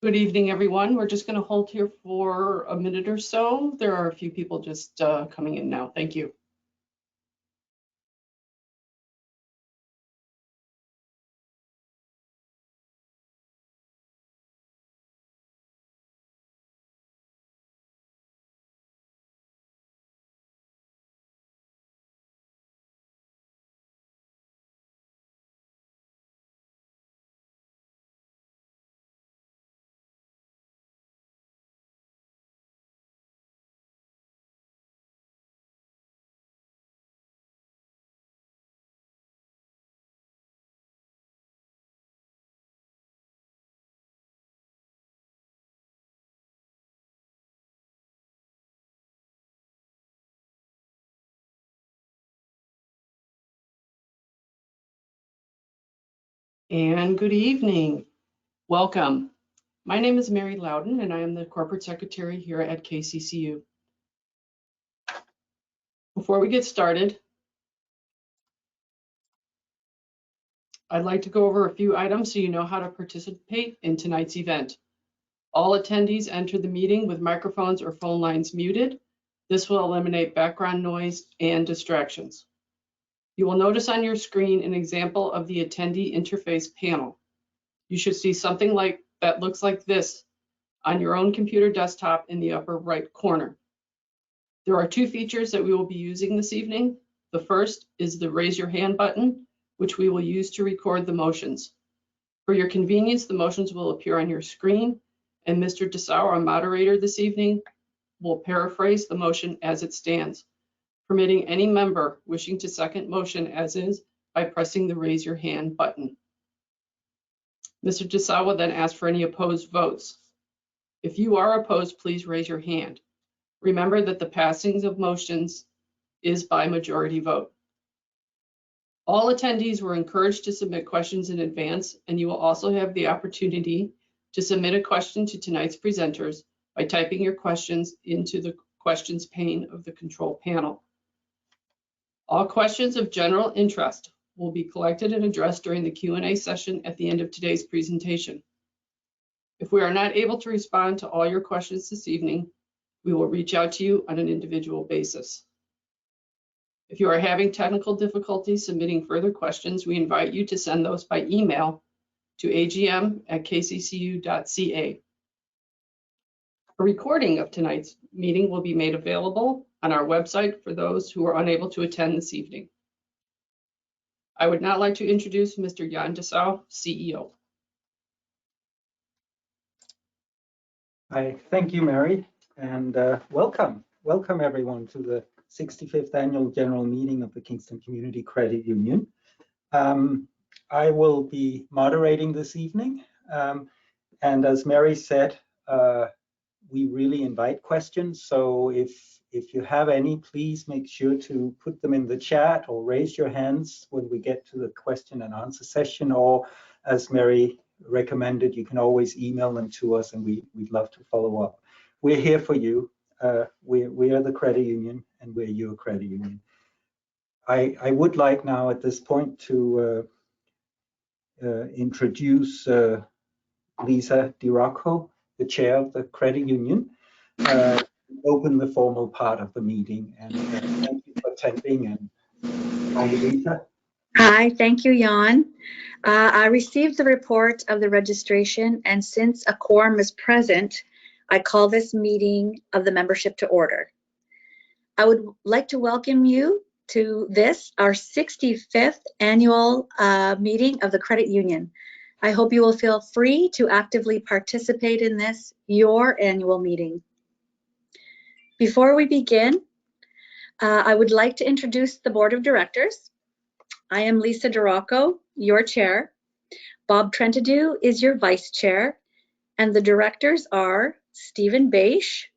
Good evening, everyone. We're just going to hold here for a minute or so. There are a few people just coming in now. Thank you. And good evening. Welcome. My name is Mary Loudon, and I am the Corporate Secretary here at KCCU. Before we get started, I'd like to go over a few items so you know how to participate in tonight's event. All attendees enter the meeting with microphones or phone lines muted. This will eliminate background noise and distractions. You will notice on your screen an example of the attendee interface panel. You should see something like that looks like this on your own computer desktop in the upper right corner. There are two features that we will be using this evening. The first is the raise your hand button, which we will use to record the motions. For your convenience, the motions will appear on your screen, and Mr. Dessau, our moderator this evening, will paraphrase the motion as it stands, permitting any member wishing to second motion as is by pressing the raise your hand button. Mr. Dessau will then ask for any opposed votes. If you are opposed, please raise your hand. Remember that the passing of motions is by majority vote. All attendees were encouraged to submit questions in advance, and you will also have the opportunity to submit a question to tonight's presenters by typing your questions into the questions pane of the control panel. All questions of general interest will be collected and addressed during the Q&A session at the end of today's presentation. If we are not able to respond to all your questions this evening, we will reach out to you on an individual basis. If you are having technical difficulties submitting further questions, we invite you to send those by email to agm@kccu.ca. A recording of tonight's meeting will be made available on our website for those who are unable to attend this evening. I would now like to introduce Mr. Jan Dessau, CEO. Hi, thank you, Mary, and welcome everyone to the 65th Annual General Meeting of the Kingston Community Credit Union. I will be moderating this evening, and as Mary said, we really invite questions, so if you have any, please make sure to put them in the chat or raise your hands when we get to the question and answer session, or as Mary recommended, you can always email them to us, and we'd love to follow up. We're here for you. We are the credit union, and we're your credit union. I would like now at this point to introduce Lisa DiRocco, the chair of the credit union, open the formal part of the meeting. And thank you for attending. And hi, Lisa. Hi, thank you, Jan. I received the report of the registration, and since a quorum is present, I call this meeting of the membership to order. I would like to welcome you to this, our 65th annual meeting of the credit union. I hope you will feel free to actively participate in this, your annual meeting. Before we begin, I would like to introduce the board of directors. I am Lisa DiRocco, your chair. Bob Trentadue is your vice chair, and the directors are Stephen Bache,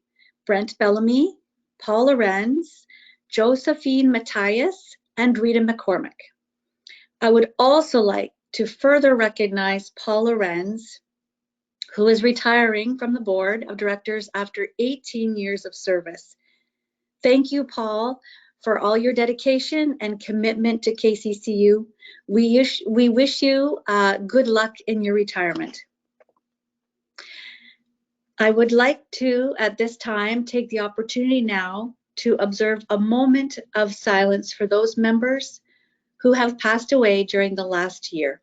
Brent Bellamy, Paul Lorenz, Josephine Matthias, and Rita McCormick. I would also like to further recognize Paul Lorenz, who is retiring from the board of directors after 18 years of service. Thank you, Paul, for all your dedication and commitment to KCCU. We wish you good luck in your retirement. I would like to, at this time, take the opportunity now to observe a moment of silence for those members who have passed away during the last year.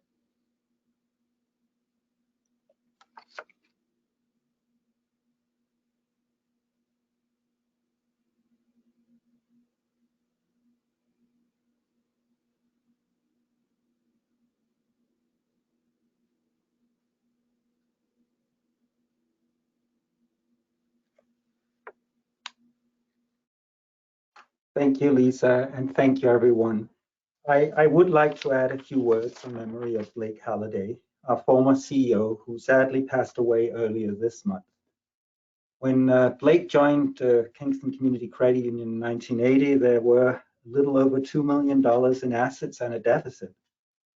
Thank you, Lisa, and thank you, everyone. I would like to add a few words in memory of Blake Halliday, our former CEO, who sadly passed away earlier this month. When Blake joined Kingston Community Credit Union in 1980, there were a little over $2 million in assets and a deficit,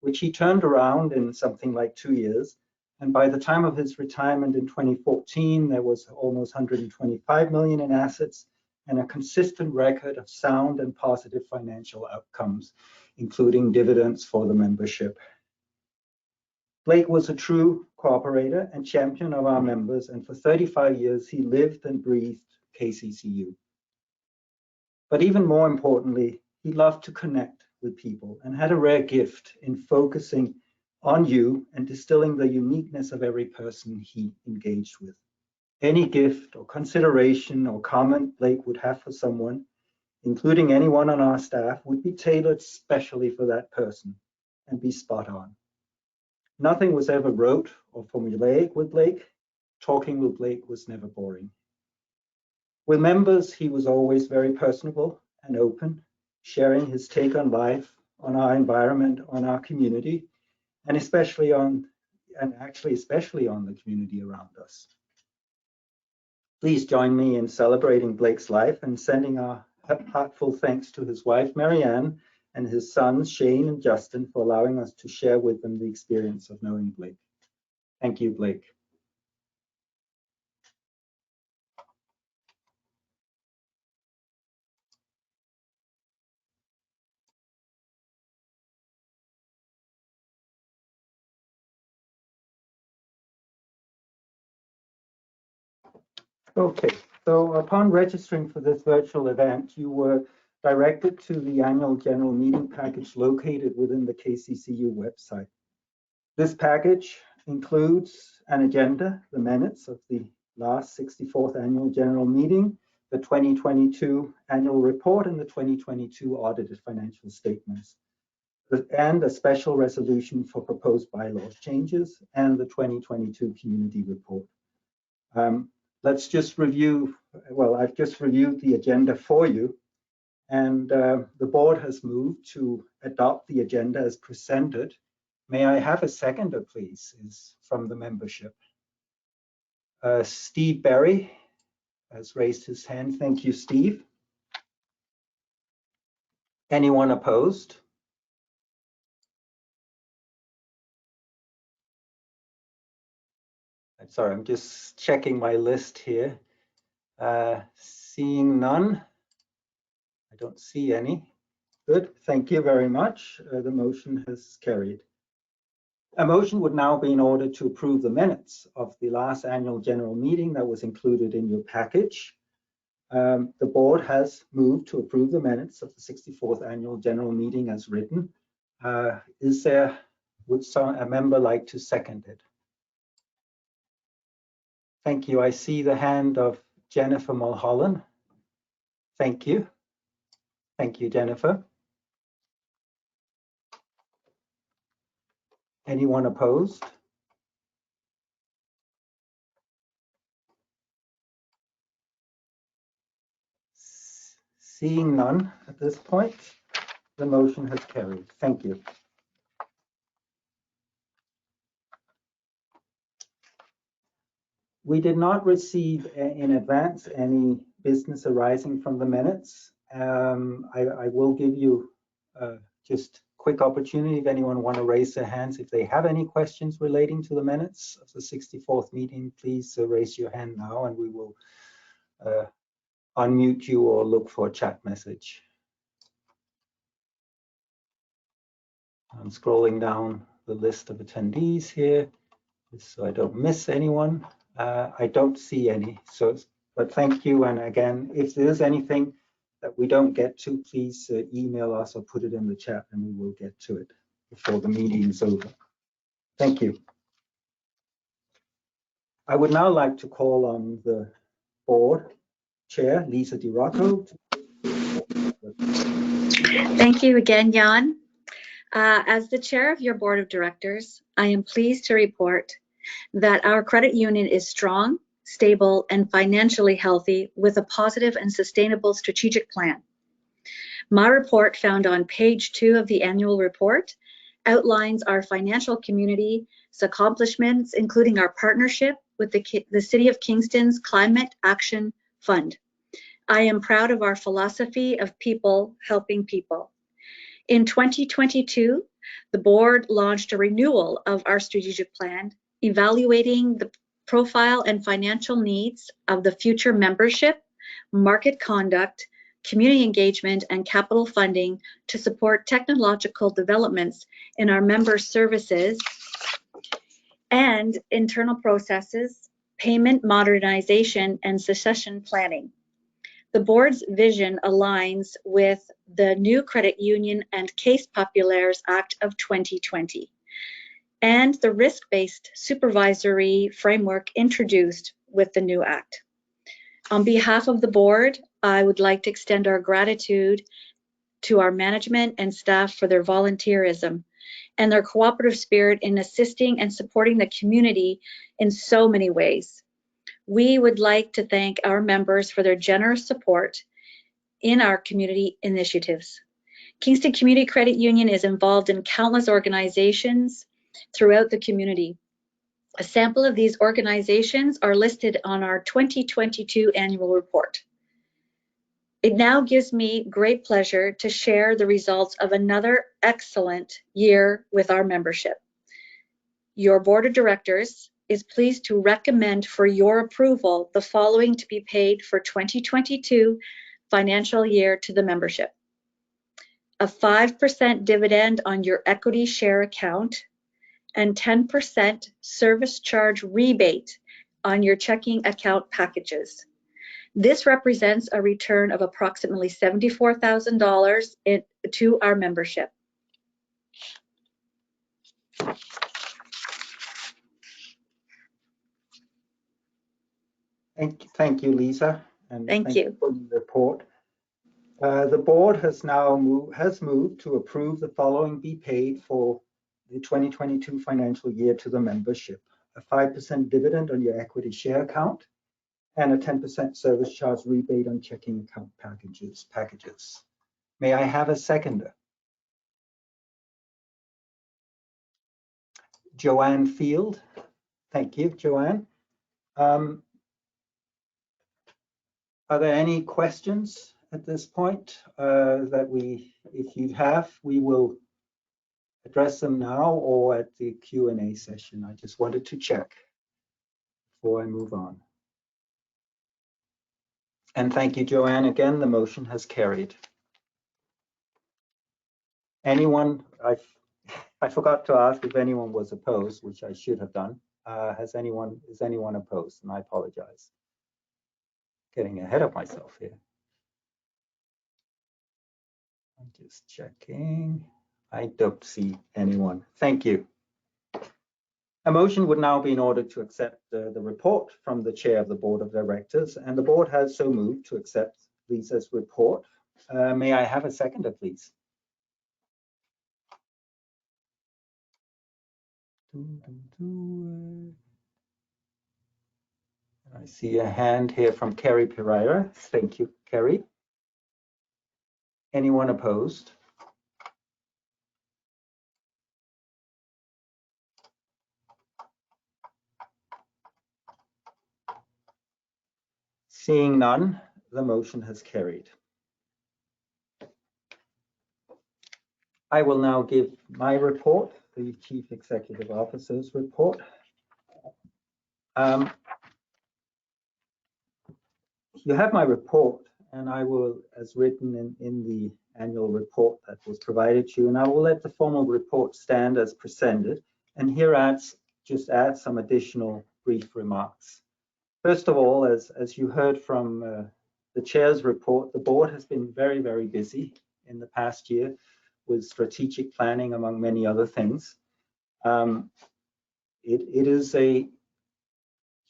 which he turned around in something like 2 years. And by the time of his retirement in 2014, there was almost 125 million in assets and a consistent record of sound and positive financial outcomes, including dividends for the membership. Blake was a true cooperator and champion of our members, and for 35 years, he lived and breathed KCCU. But even more importantly, he loved to connect with people and had a rare gift in focusing on you and distilling the uniqueness of every person he engaged with. Any gift or consideration or comment Blake would have for someone, including anyone on our staff, would be tailored specially for that person and be spot on. Nothing was ever rote or formulaic with Blake. Talking with Blake was never boring. With members, he was always very personable and open, sharing his take on life, on our environment, on our community, and especially on the community around us. Please join me in celebrating Blake's life and sending our heartfelt thanks to his wife, Marianne, and his sons, Shane and Justin, for allowing us to share with them the experience of knowing Blake. Thank you, Blake. Okay, so upon registering for this virtual event, you were directed to the annual general meeting package located within the KCCU website. This package includes an agenda, the minutes of the last 64th annual general meeting, the 2022 annual report, and the 2022 audited financial statements, and a special resolution for proposed bylaw changes, and the 2022 community report. Let's just review, well, I've just reviewed the agenda for you, and the board has moved to adopt the agenda as presented. May I have a seconder, please, is from the membership. Steve Berry has raised his hand. Thank you, Steve. Anyone opposed? I'm sorry, I'm just checking my list here. Seeing none, I don't see any. Good, thank you very much. The motion has carried. A motion would now be in order to approve the minutes of the last annual general meeting that was included in your package. The board has moved to approve the minutes of the 64th annual general meeting as written. Would a member like to second it? Thank you. I see the hand of Jennifer Mulholland. Thank you. Thank you, Jennifer. Anyone opposed? Seeing none at this point, the motion has carried. Thank you. We did not receive in advance any business arising from the minutes. I will give you just quick opportunity if anyone want to raise their hands. If they have any questions relating to the minutes of the 64th meeting, please raise your hand now and we will unmute you or look for a chat message. I'm scrolling down the list of attendees here, just so I don't miss anyone. I don't see any. So, but thank you. And again, if there's anything that we don't get to, please email us or put it in the chat and we will get to it before the meeting is over. Thank you. I would now like to call on the board chair, Lisa DiRocco. Thank you again, Jan. As the chair of your board of directors, I am pleased to report that our credit union is strong, stable, and financially healthy with a positive and sustainable strategic plan. My report, found on page 2 of the annual report, outlines our financial community's accomplishments, including our partnership with the City of Kingston's Climate Action Fund. I am proud of our philosophy of people helping people. In 2022, the board launched a renewal of our strategic plan, evaluating the profile and financial needs of the future membership, market conduct, community engagement, and capital funding to support technological developments in our member services and internal processes, payment modernization, and succession planning. The board's vision aligns with the new Credit Union and Case Populaires Act of 2020 and the risk-based supervisory framework introduced with the new act. On behalf of the board, I would like to extend our gratitude to our management and staff for their volunteerism and their cooperative spirit in assisting and supporting the community in so many ways. We would like to thank our members for their generous support in our community initiatives. Kingston Community Credit Union is involved in countless organizations throughout the community. A sample of these organizations are listed on our 2022 annual report. It now gives me great pleasure to share the results of another excellent year with our membership. Your board of directors is pleased to recommend for your approval the following to be paid for 2022 financial year to the membership. A 5% dividend on your equity share account and 10% service charge rebate on your checking account packages. This represents a return of approximately $74,000 to our membership. Thank you, Lisa. And Thank you for the report. The board has now moved to approve the following be paid for the 2022 financial year to the membership: a 5% dividend on your equity share account and a 10% service charge rebate on checking account packages. May I have a seconder? Joanne Field. Thank you, Joanne. Are there any questions at this point if you have, we will address them now or at the Q&A session? I just wanted to check before I move on. And thank you, Joanne. Again, the motion has carried. Anyone, I forgot to ask if anyone was opposed, which I should have done. Is anyone opposed? And I apologize. Getting ahead of myself here. I'm just checking. I don't see anyone. Thank you. A motion would now be in order to accept the report from the chair of the board of directors, and the board has so moved to accept Lisa's report. May I have a seconder, please? I see a hand here from Kerry Pereira. Thank you, Kerry. Anyone opposed? Seeing none, the motion has carried. I will now give my report, the Chief Executive Officer's report. You have my report, and I will, as written in the annual report that was provided to you, and I will let the formal report stand as presented, and here just add some additional brief remarks. First of all, as you heard from the chair's report, the board has been very, very busy in the past year with strategic planning, among many other things. It is a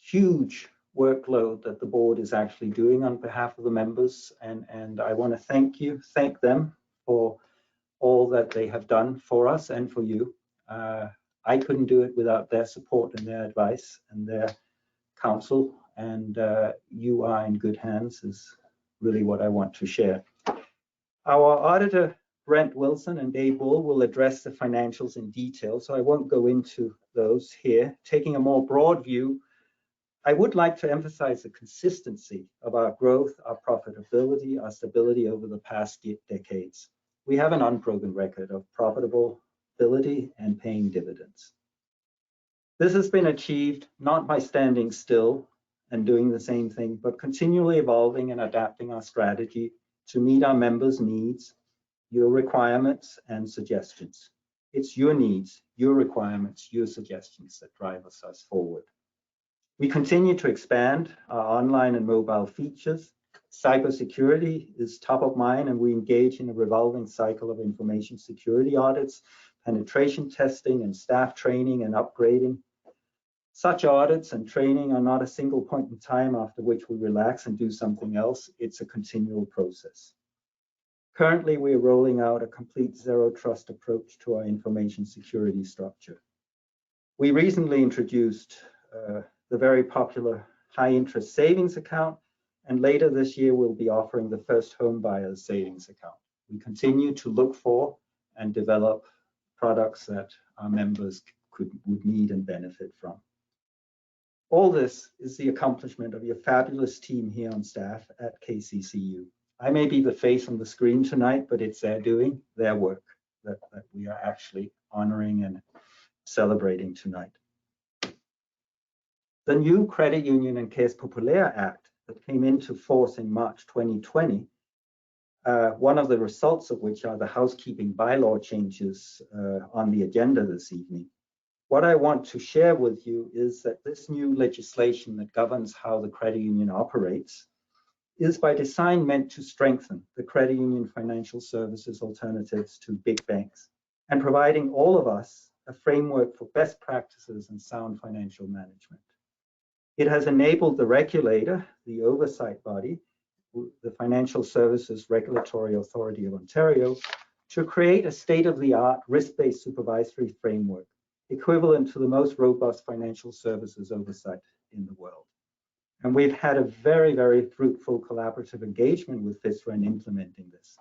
huge workload that the board is actually doing on behalf of the members, and I want to thank them for all that they have done for us and for you. I couldn't do it without their support and their advice and their counsel, and you are in good hands is really what I want to share. Our auditor, Brent Wilson and Dave Bull, will address the financials in detail, so I won't go into those here. Taking a more broad view, I would like to emphasize the consistency of our growth, our profitability, our stability over the past decades. We have an unbroken record of profitability and paying dividends. This has been achieved not by standing still and doing the same thing, but continually evolving and adapting our strategy to meet our members' needs, your requirements and suggestions. It's your needs, your requirements, your suggestions that drive us forward. We continue to expand our online and mobile features. Cybersecurity is top of mind, and we engage in a revolving cycle of information security audits, penetration testing, and staff training and upgrading. Such audits and training are not a single point in time after which we relax and do something else. It's a continual process. Currently, we are rolling out a complete zero trust approach to our information security structure. We recently introduced the very popular high interest savings account, and later this year we'll be offering the first home buyers savings account. We continue to look for and develop products that our members would need and benefit from. All this is the accomplishment of your fabulous team here on staff at KCCU. I may be the face on the screen tonight, but it's their doing, their work that we are actually honoring and celebrating tonight. The new Credit Union and Caisse Populaire Act that came into force in March 2020, one of the results of which are the housekeeping bylaw changes on the agenda this evening. What I want to share with you is that this new legislation that governs how the credit union operates is by design meant to strengthen the credit union financial services alternatives to big banks and providing all of us a framework for best practices and sound financial management. It has enabled the regulator, the oversight body, the Financial Services Regulatory Authority of Ontario, to create a state-of-the-art risk-based supervisory framework equivalent to the most robust financial services oversight in the world. And we've had a very, very fruitful collaborative engagement with FSRA in implementing this,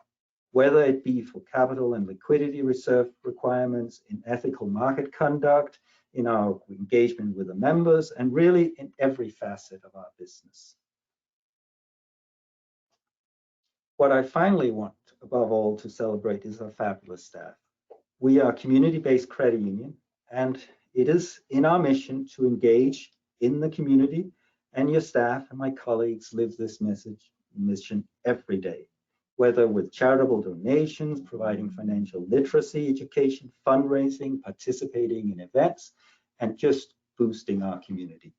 whether it be for capital and liquidity reserve requirements, in ethical market conduct, in our engagement with the members, and really in every facet of our business. What I finally want, above all, to celebrate is our fabulous staff. We are a community-based credit union, and it is in our mission to engage in the community, and your staff and my colleagues live this mission every day, whether with charitable donations, providing financial literacy education, fundraising, participating in events, and just boosting our community.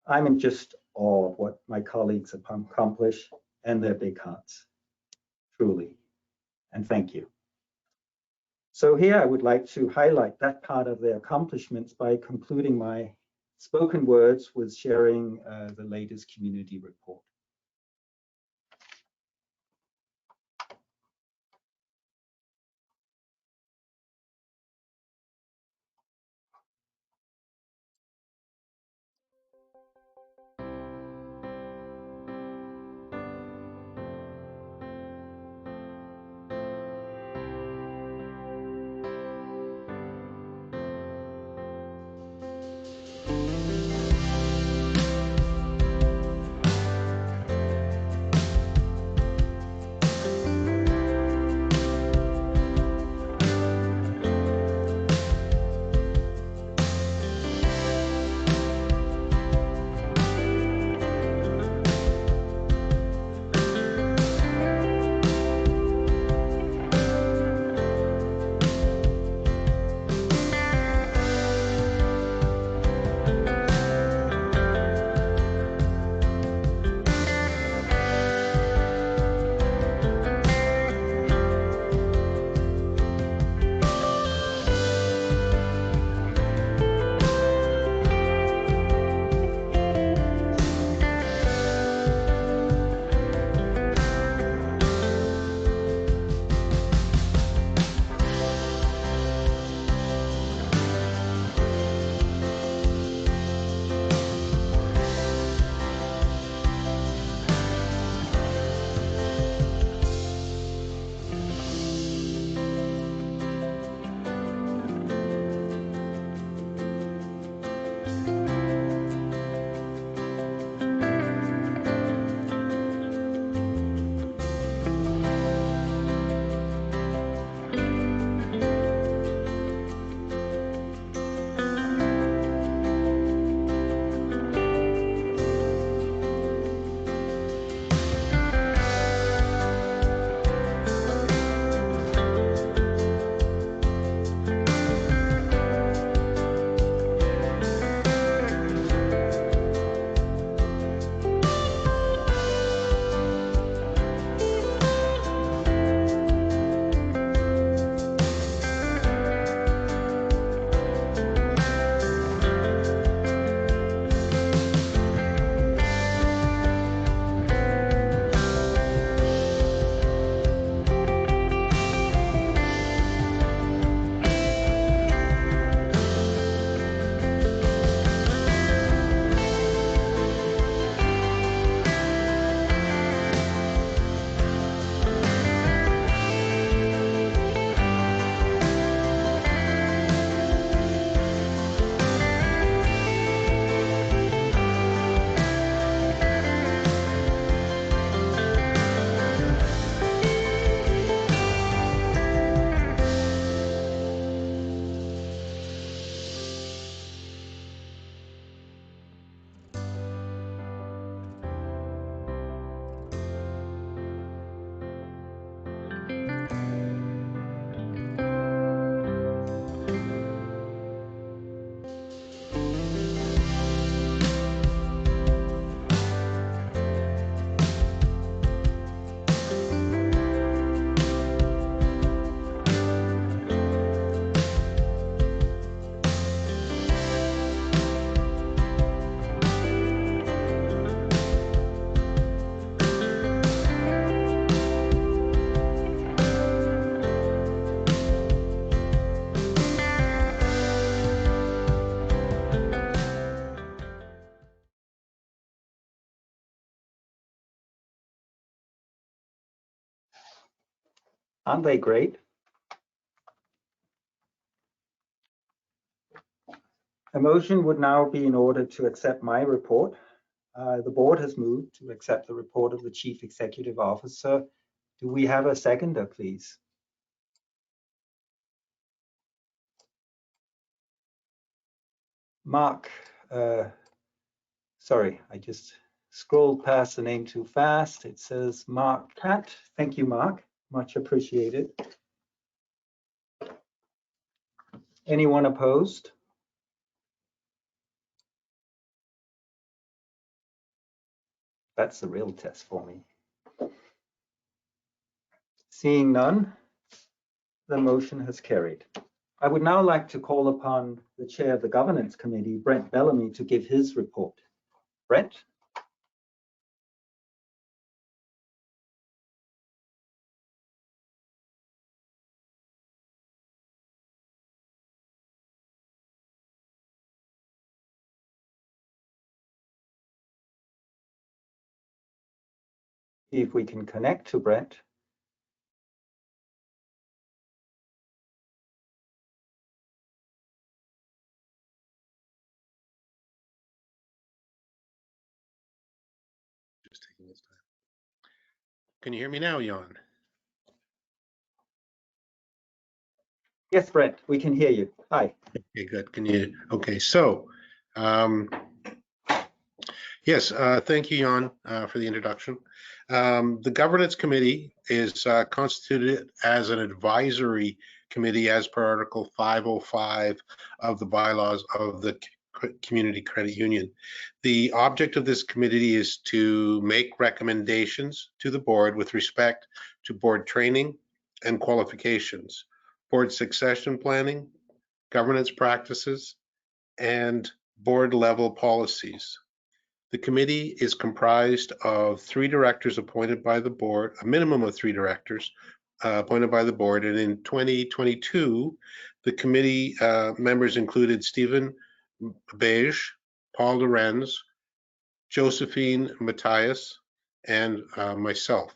I'm in just awe of what my colleagues have accomplished and their big hearts, truly, and thank you. So here I would like to highlight that part of their accomplishments by concluding my spoken words with sharing the latest community report. Aren't they great? A motion would now be in order to accept my report. The board has moved to accept the report of the Chief Executive Officer. Do we have a seconder, please? Mark, sorry, I just scrolled past the name too fast. It says Mark Catt. Thank you, Mark. Much appreciated. Anyone opposed? That's the real test for me. Seeing none, the motion has carried. I would now like to call upon the chair of the Governance Committee, Brent Bellamy, to give his report. Brent? See if we can connect to Brent. Just taking its time. Can you hear me now, Jan? Yes, Brent, we can hear you. Hi. Okay, good. Can you? Okay, so yes, thank you, Jan, for the introduction. The Governance Committee is constituted as an advisory committee as per Article 505 of the bylaws of the Community Credit Union. The object of this committee is to make recommendations to the board with respect to board training and qualifications, board succession planning, governance practices, and board level policies. The committee is comprised of 3 directors appointed by the board, a minimum of 3 directors appointed by the board. And in 2022, the committee members included Stephen Beige, Paul Lorenz, Josephine Matthias, and myself.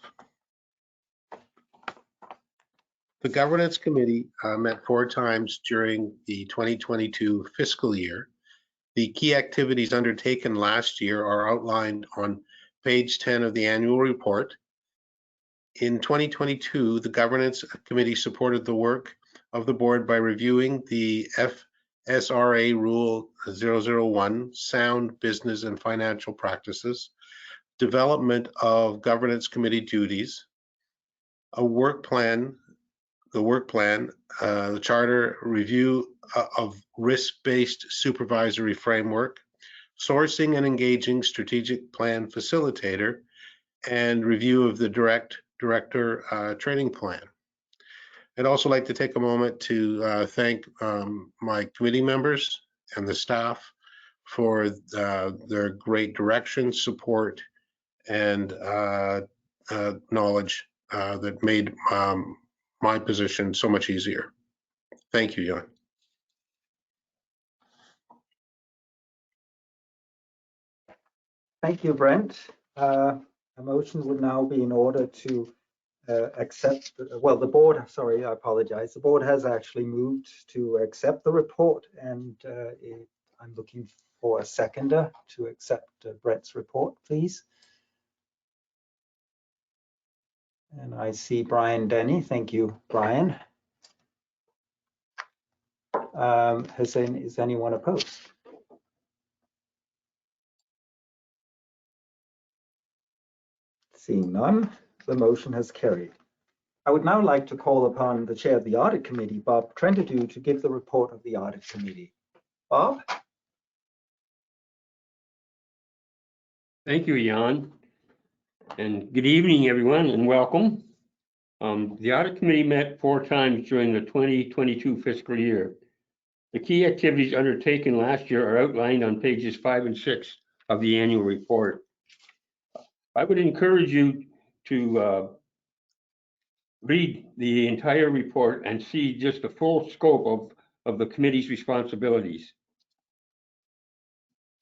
The Governance Committee met 4 times during the 2022 fiscal year. The key activities undertaken last year are outlined on page 10 of the annual report. In 2022, the Governance Committee supported the work of the board by reviewing the FSRA Rule 001, Sound Business and Financial Practices, development of Governance Committee duties, a work plan, the charter, review of risk-based supervisory framework, sourcing and engaging strategic plan facilitator, and review of the director training plan. I'd also like to take a moment to thank my committee members and the staff for their great direction, support, and knowledge that made my position so much easier. Thank you, Jan. Thank you, Brent. A motion would now be in order to accept, well, the board, sorry, I apologize. The board has actually moved to accept the report, and I'm looking for a seconder to accept Brent's report, please. And I see Brian Denny. Thank you, Brian. Is anyone opposed? Seeing none, the motion has carried. I would now like to call upon the chair of the Audit Committee, Bob Trentadue, to give the report of the Audit Committee. Bob? Thank you, Jan. And good evening, everyone, and welcome. The Audit Committee met 4 times during the 2022 fiscal year. The key activities undertaken last year are outlined on pages 5 and 6 of the annual report. I would encourage you to read the entire report and see just the full scope of the committee's responsibilities.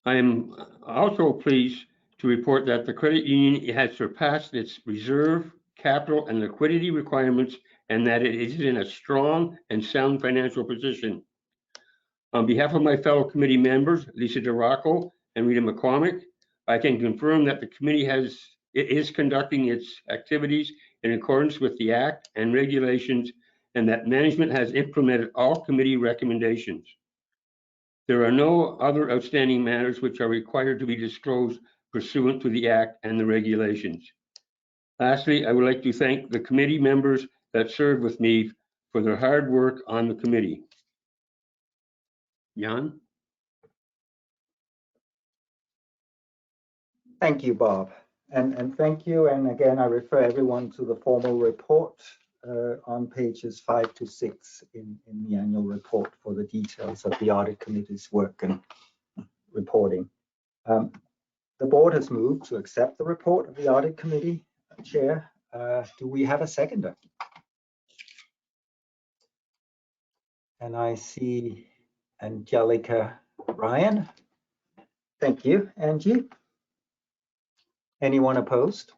I am also pleased to report that the credit union has surpassed its reserve, capital, and liquidity requirements and that it is in a strong and sound financial position. On behalf of my fellow committee members, Lisa DeRocco and Rita McCormick, I can confirm that the committee is conducting its activities in accordance with the Act and regulations, and that management has implemented all committee recommendations. There are no other outstanding matters which are required to be disclosed pursuant to the Act and the regulations. Lastly, I would like to thank the committee members that served with me for their hard work on the committee. Jan? Thank you, Bob. And thank you. And again, I refer everyone to the formal report on pages 5 to 6 in the annual report for the details of the audit committee's work and reporting. The board has moved to accept the report of the audit committee chair. Do we have a seconder? And I see Angelica Ryan. Thank you, Angie. Anyone opposed?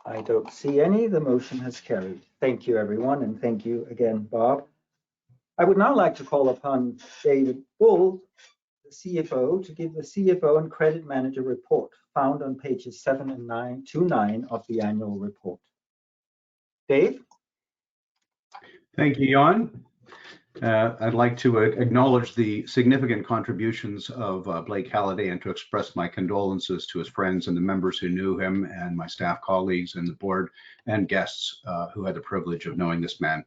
I don't see any. The motion has carried. Thank you, everyone, and thank you again, Bob. I would now like to call upon David Bull, the CFO, to give the CFO and credit manager report found on pages 7 and 9 to 9 of the annual report. Dave? Thank you, Jan. I'd like to acknowledge the significant contributions of Blake Halliday and to express my condolences to his friends and the members who knew him, and my staff colleagues and the board and guests who had the privilege of knowing this man.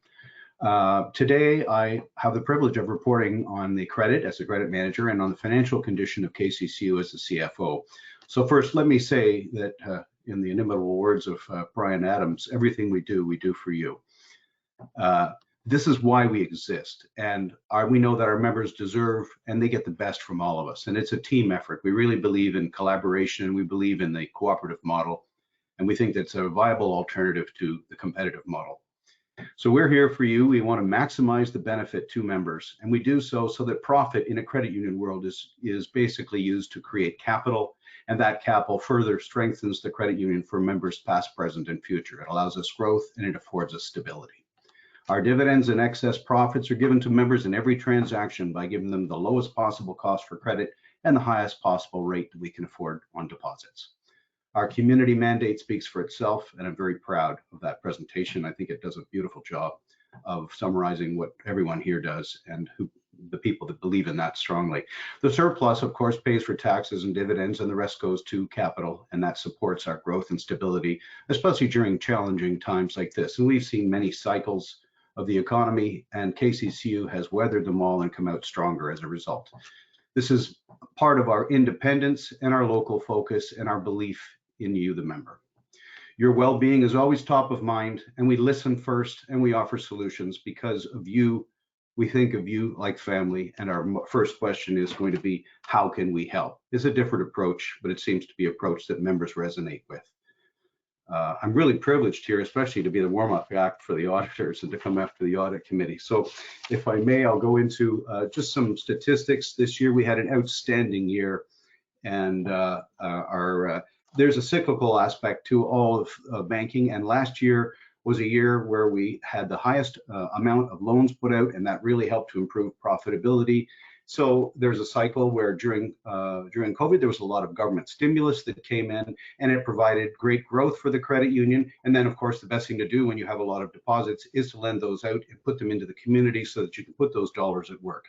Today, I have the privilege of reporting on the credit as the credit manager and on the financial condition of KCCU as the CFO. So first, let me say that in the inimitable words of Brian Adams, everything we do for you. This is why we exist, and we know that our members deserve and they get the best from all of us, and it's a team effort. We really believe in collaboration, and we believe in the cooperative model, and we think that's a viable alternative to the competitive model. So we're here for you. We want to maximize the benefit to members, and we do so that profit in a credit union world is basically used to create capital, and that capital further strengthens the credit union for members past, present, and future. It allows us growth, and it affords us stability. Our dividends and excess profits are given to members in every transaction by giving them the lowest possible cost for credit and the highest possible rate that we can afford on deposits. Our community mandate speaks for itself, and I'm very proud of that presentation. I think it does a beautiful job of summarizing what everyone here does and the people that believe in that strongly. The surplus, of course, pays for taxes and dividends, and the rest goes to capital, and that supports our growth and stability, especially during challenging times like this. And we've seen many cycles of the economy, and KCCU has weathered them all and come out stronger as a result. This is part of our independence and our local focus and our belief in you, the member. Your well-being is always top of mind, and we listen first and we offer solutions because of you. We think of you like family, and our first question is going to be, how can we help? It's a different approach, but it seems to be an approach that members resonate with. I'm really privileged here, especially to be the warm-up act for the auditors and to come after the audit committee. So if I may, I'll go into just some statistics. This year we had an outstanding year, and there's a cyclical aspect to all of banking, and last year was a year where we had the highest amount of loans put out, and that really helped to improve profitability. So there's a cycle where during COVID, there was a lot of government stimulus that came in, and it provided great growth for the credit union. And then, of course, the best thing to do when you have a lot of deposits is to lend those out and put them into the community so that you can put those dollars at work.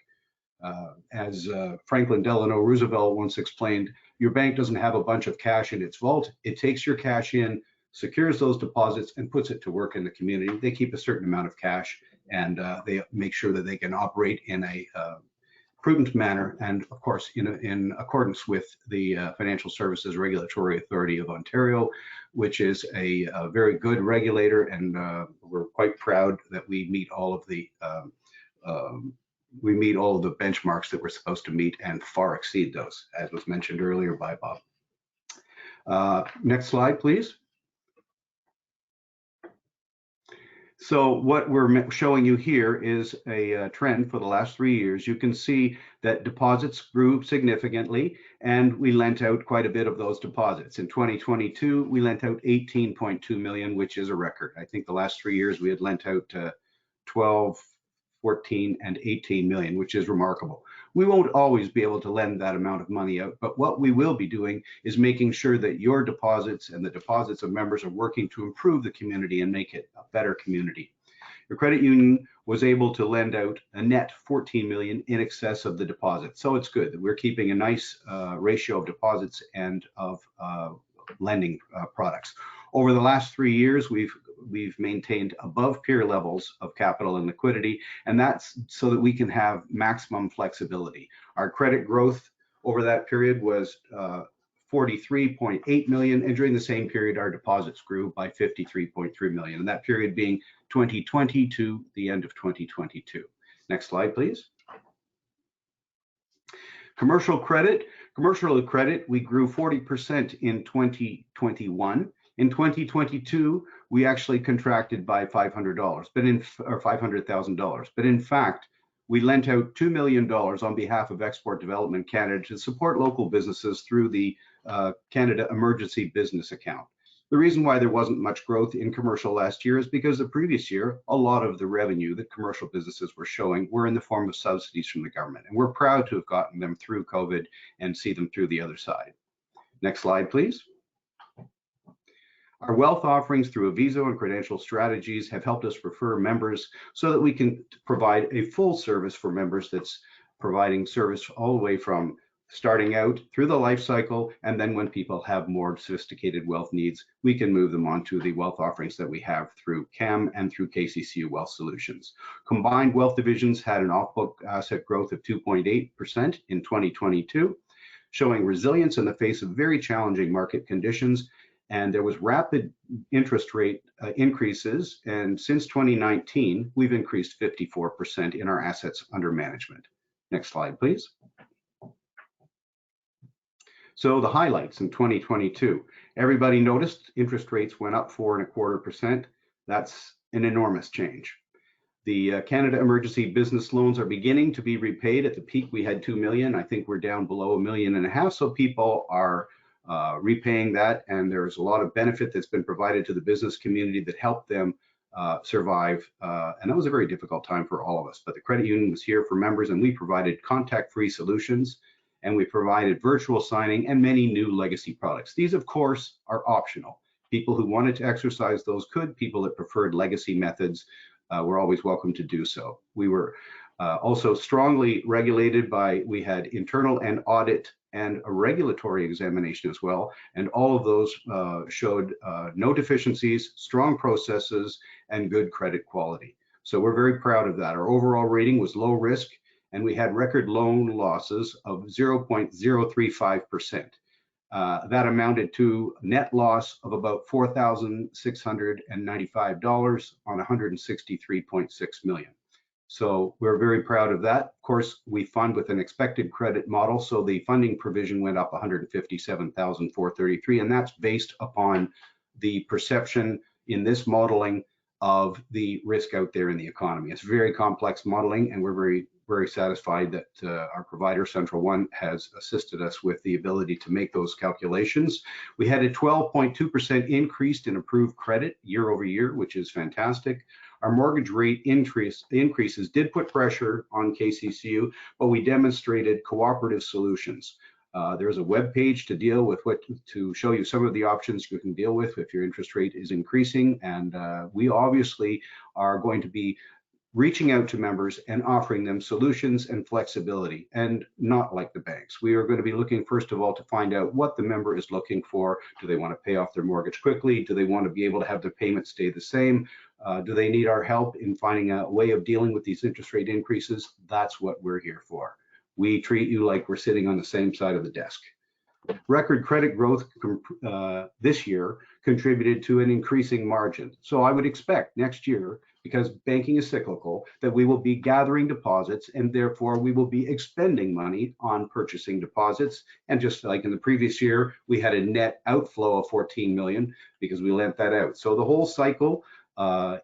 As Franklin Delano Roosevelt once explained, your bank doesn't have a bunch of cash in its vault. It takes your cash in, secures those deposits, and puts it to work in the community. They keep a certain amount of cash, and they make sure that they can operate in a prudent manner, and of course in accordance with the Financial Services Regulatory Authority of Ontario, which is a very good regulator, and we're quite proud that we meet all of the benchmarks that we're supposed to meet and far exceed those, as was mentioned earlier by Bob. Next slide, please. So what we're showing you here is a trend for the last 3 years. You can see that deposits grew significantly, and we lent out quite a bit of those deposits. In 2022, we lent out 18.2 million, which is a record. I think the last 3 years we had lent out 12, 14, and 18 million, which is remarkable. We won't always be able to lend that amount of money out, but what we will be doing is making sure that your deposits and the deposits of members are working to improve the community and make it a better community. Your credit union was able to lend out a net 14 million in excess of the deposit. So it's good that we're keeping a nice ratio of deposits and of lending products. Over the last 3 years, we've maintained above peer levels of capital and liquidity, and that's so that we can have maximum flexibility. Our credit growth over that period was 43.8 million, and during the same period, our deposits grew by 53.3 million, and that period being 2020 to the end of 2022. Next slide, please. Commercial credit, we grew 40% in 2021. In 2022, we actually contracted by $500,000, but in fact, we lent out $2 million on behalf of Export Development Canada to support local businesses through the Canada Emergency Business Account. The reason why there wasn't much growth in commercial last year is because the previous year, a lot of the revenue that commercial businesses were showing were in the form of subsidies from the government. And we're proud to have gotten them through COVID and see them through the other side. Next slide, please. Our wealth offerings through Aviso and Credential Strategies have helped us refer members so that we can provide a full service for members that's providing service all the way from starting out through the life cycle, and then when people have more sophisticated wealth needs, we can move them on to the wealth offerings that we have through CAM and through KCCU Wealth Solutions. Combined wealth divisions had an off-book asset growth of 2.8% in 2022, showing resilience in the face of very challenging market conditions. And there was rapid interest rate increases. And since 2019, we've increased 54% in our assets under management. Next slide, please. So the highlights in 2022, everybody noticed interest rates went up 4.25%. That's an enormous change. The Canada Emergency Business Loans are beginning to be repaid. At the peak, we had 2 million. I think we're down below 1.5 million. So people are repaying that, and there's a lot of benefit that's been provided to the business community that helped them survive. And that was a very difficult time for all of us. But the credit union was here for members, and we provided contact-free solutions, and we provided virtual signing and many new legacy products. These, of course, are optional. People who wanted to exercise those could. People that preferred legacy methods were always welcome to do so. We were also strongly regulated by, we had internal and audit and a regulatory examination as well. And all of those showed no deficiencies, strong processes, and good credit quality. So we're very proud of that. Our overall rating was low risk, and we had record loan losses of 0.035%. That amounted to net loss of about $4,695 on 163.6 million. So we're very proud of that. Of course, we fund with an expected credit model, so the funding provision went up 157,433, and that's based upon the perception in this modeling of the risk out there in the economy. It's very complex modeling, and we're very satisfied that our provider, Central One, has assisted us with the ability to make those calculations. We had a 12.2% increase in approved credit year over year, which is fantastic. Our mortgage rate increases did put pressure on KCCU, but we demonstrated cooperative solutions. There's a web page to deal with to show you some of the options you can deal with if your interest rate is increasing. And we obviously are going to be reaching out to members and offering them solutions and flexibility, and not like the banks. We are going to be looking, first of all, to find out what the member is looking for. Do they want to pay off their mortgage quickly? Do they want to be able to have their payments stay the same? Do they need our help in finding a way of dealing with these interest rate increases? That's what we're here for. We treat you like we're sitting on the same side of the desk. Record credit growth this year contributed to an increasing margin. So I would expect next year, because banking is cyclical, that we will be gathering deposits, and therefore we will be expending money on purchasing deposits. And just like in the previous year, we had a net outflow of 14 million because we lent that out. So the whole cycle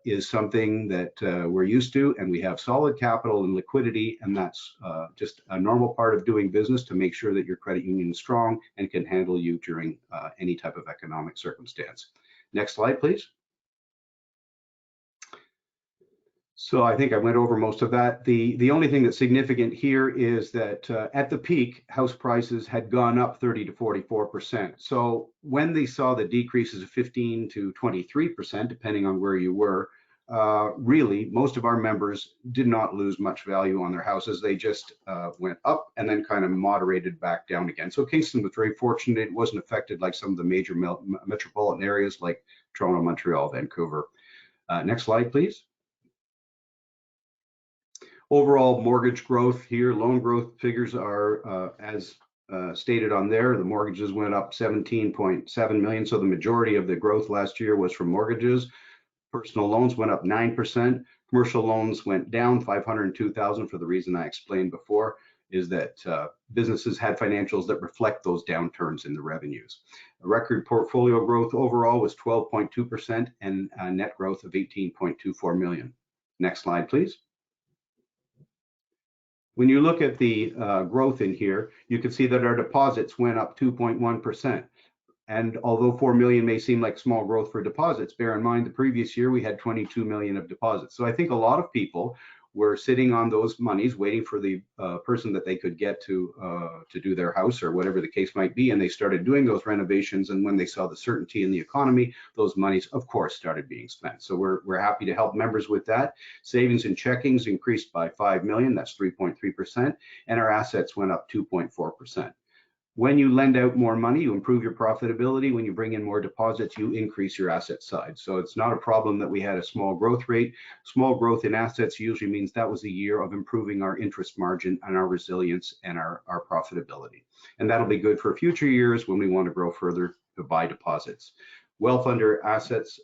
is something that we're used to, and we have solid capital and liquidity, and that's just a normal part of doing business to make sure that your credit union is strong and can handle you during any type of economic circumstance. Next slide, please. So I think I went over most of that. The only thing that's significant here is that at the peak, house prices had gone up 30 to 44%. So when they saw the decreases of 15 to 23%, depending on where you were, really most of our members did not lose much value on their houses. They just went up and then kind of moderated back down again. So Kingston was very fortunate. It wasn't affected like some of the major metropolitan areas like Toronto, Montreal, Vancouver. Next slide, please. Overall mortgage growth here, loan growth figures are as stated on there. The mortgages went up 17.7 million. So the majority of the growth last year was from mortgages. Personal loans went up 9%. Commercial loans went down 502,000 for the reason I explained before, is that businesses had financials that reflect those downturns in the revenues. A record portfolio growth overall was 12.2% and a net growth of 18.24 million. Next slide, please. When you look at the growth in here, you can see that our deposits went up 2.1%. And although 4 million may seem like small growth for deposits, bear in mind the previous year we had 22 million of deposits. So I think a lot of people were sitting on those monies waiting for the person that they could get to do their house or whatever the case might be, and they started doing those renovations. And when they saw the certainty in the economy, those monies of course started being spent. So we're happy to help members with that. Savings and checkings increased by 5 million, that's 3.3%, and our assets went up 2.4%. When you lend out more money, you improve your profitability. When you bring in more deposits, you increase your asset side. So it's not a problem that we had a small growth rate. Small growth in assets usually means that was a year of improving our interest margin and our resilience and our profitability. And that'll be good for future years when we want to grow further to buy deposits. Wealth assets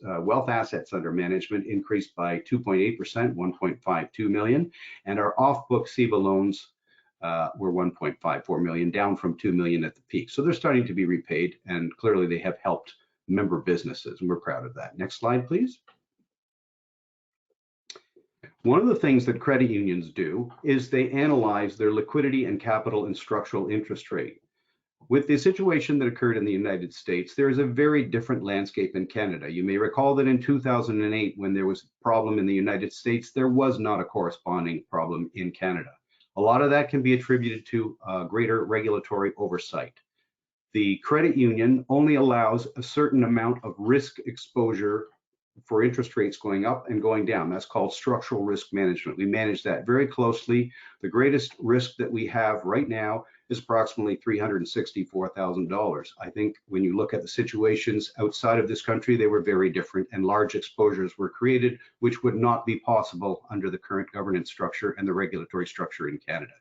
under management increased by 2.8%, 1.52 million, and our off-book SEBA loans were 1.54 million, down from 2 million at the peak. So they're starting to be repaid, and clearly they have helped member businesses, and we're proud of that. Next slide, please. One of the things that credit unions do is they analyze their liquidity and capital and structural interest rate. With the situation that occurred in the United States, there is a very different landscape in Canada. You may recall that in 2008, when there was a problem in the United States, there was not a corresponding problem in Canada. A lot of that can be attributed to greater regulatory oversight. The credit union only allows a certain amount of risk exposure for interest rates going up and going down. That's called structural risk management. We manage that very closely. The greatest risk that we have right now is approximately $364,000. I think when you look at the situations outside of this country, they were very different, and large exposures were created, which would not be possible under the current governance structure and the regulatory structure in Canada.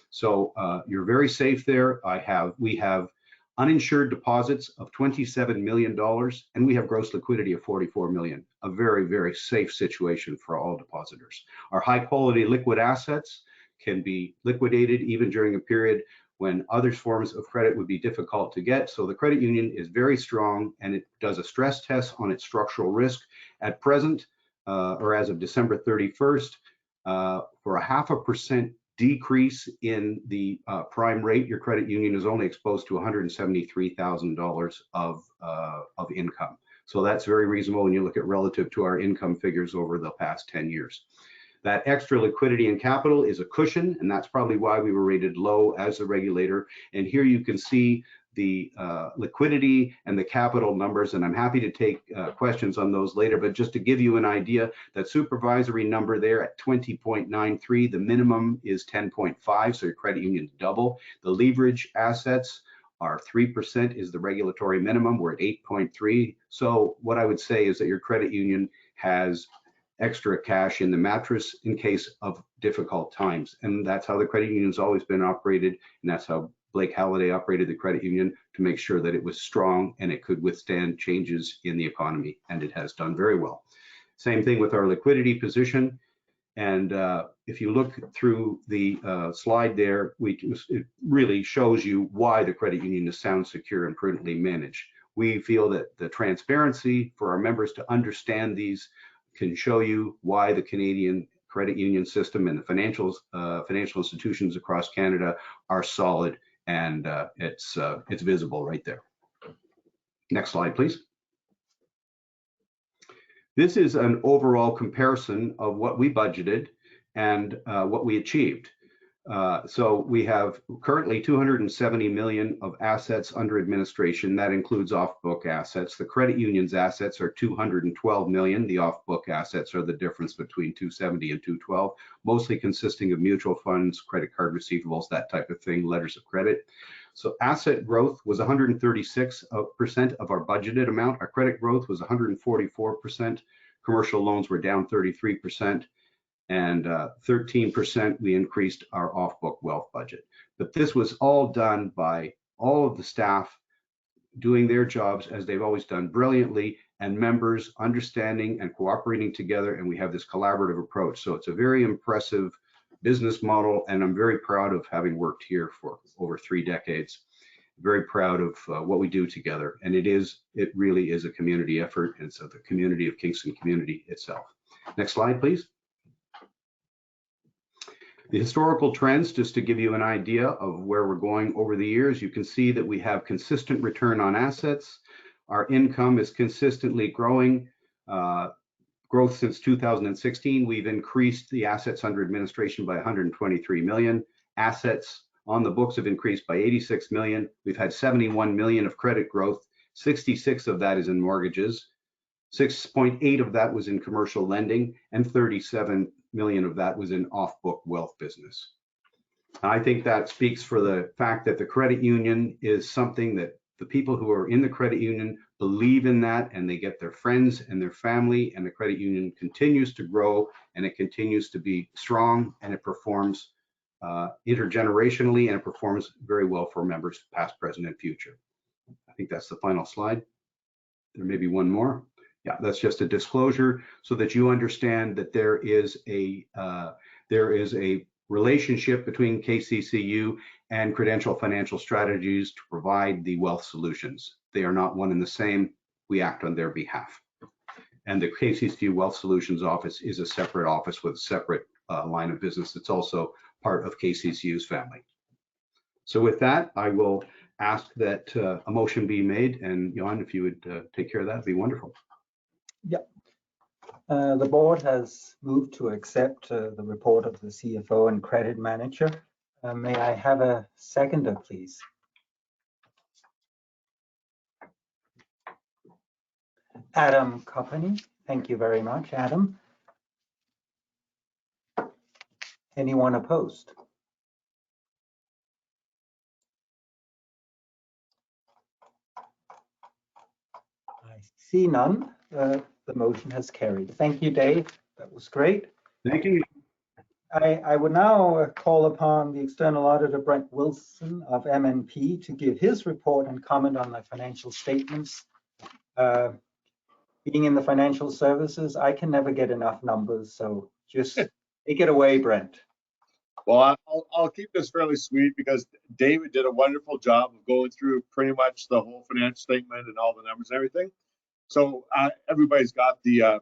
So you're very safe there. We have uninsured deposits of $27 million, and we have gross liquidity of $44 million, a very, very safe situation for all depositors. Our high quality liquid assets can be liquidated even during a period when other forms of credit would be difficult to get. So the credit union is very strong, and it does a stress test on its structural risk. At present, or as of December 31st, for a 0.5% decrease in the prime rate, your credit union is only exposed to $173,000 of income. So that's very reasonable when you look at relative to our income figures over the past 10 years. That extra liquidity and capital is a cushion, and that's probably why we were rated low as a regulator. And here you can see the liquidity and the capital numbers, and I'm happy to take questions on those later, but just to give you an idea, that supervisory number there at 20.93, the minimum is 10.5, so your credit union's double. The leverage assets are 3% is the regulatory minimum. We're at 8.3. So what I would say is that your credit union has extra cash in the mattress in case of difficult times. And that's how the credit union's always been operated. And that's how Blake Halliday operated the credit union, to make sure that it was strong and it could withstand changes in the economy. And it has done very well. Same thing with our liquidity position. And if you look through the slide there, it really shows you why the credit union is sound, secure, and prudently managed. We feel that the transparency for our members to understand these can show you why the Canadian credit union system and the financial institutions across Canada are solid, and it's visible right there. Next slide, please. This is an overall comparison of what we budgeted and what we achieved. So we have currently 270 million of assets under administration. That includes off-book assets. The credit union's assets are 212 million. The off-book assets are the difference between 270 and 212, mostly consisting of mutual funds, credit card receivables, that type of thing, letters of credit. So asset growth was 136% of our budgeted amount. Our credit growth was 144%. Commercial loans were down 33%. And 13% we increased our off-book wealth budget. But this was all done by all of the staff doing their jobs as they've always done brilliantly, and members understanding and cooperating together, and we have this collaborative approach. So it's a very impressive business model, and I'm very proud of having worked here for over 3 decades. Very proud of what we do together, and it really is a community effort, and so the community of Kingston community itself. Next slide, please. The historical trends, just to give you an idea of where we're going over the years, you can see that we have consistent return on assets. Our income is consistently growing. Growth since 2016, we've increased the assets under administration by 123 million. Assets on the books have increased by 86 million. We've had 71 million of credit growth. 66 of that is in mortgages. 6.8 of that was in commercial lending, and 37 million of that was in off-book wealth business. And I think that speaks for the fact that the credit union is something that the people who are in the credit union believe in that, and they get their friends and their family, and the credit union continues to grow, and it continues to be strong, and it performs intergenerationally, and it performs very well for members past, present, and future. I think that's the final slide. There may be one more. Yeah, that's just a disclosure so that you understand that there is a relationship between KCCU and Credential Financial Strategies to provide the wealth solutions. They are not one and the same. We act on their behalf. And the KCCU Wealth Solutions office is a separate office with a separate line of business. It's also part of KCCU's family. So with that, I will ask that a motion be made, and Jan, if you would take care of that, it'd be wonderful. Yep. The board has moved to accept the report of the CFO and credit manager. May I have a seconder, please? Adam Coppany. Thank you very much, Adam. Anyone opposed? I see none. The motion has carried. Thank you, Dave. That was great. Thank you. I would now call upon the external auditor, Brent Wilson of MNP, to give his report and comment on the financial statements. Being in the financial services, I can never get enough numbers, so just take it away, Brent. Well, I'll keep this fairly sweet because David did a wonderful job of going through pretty much the whole financial statement and all the numbers and everything. So everybody's got the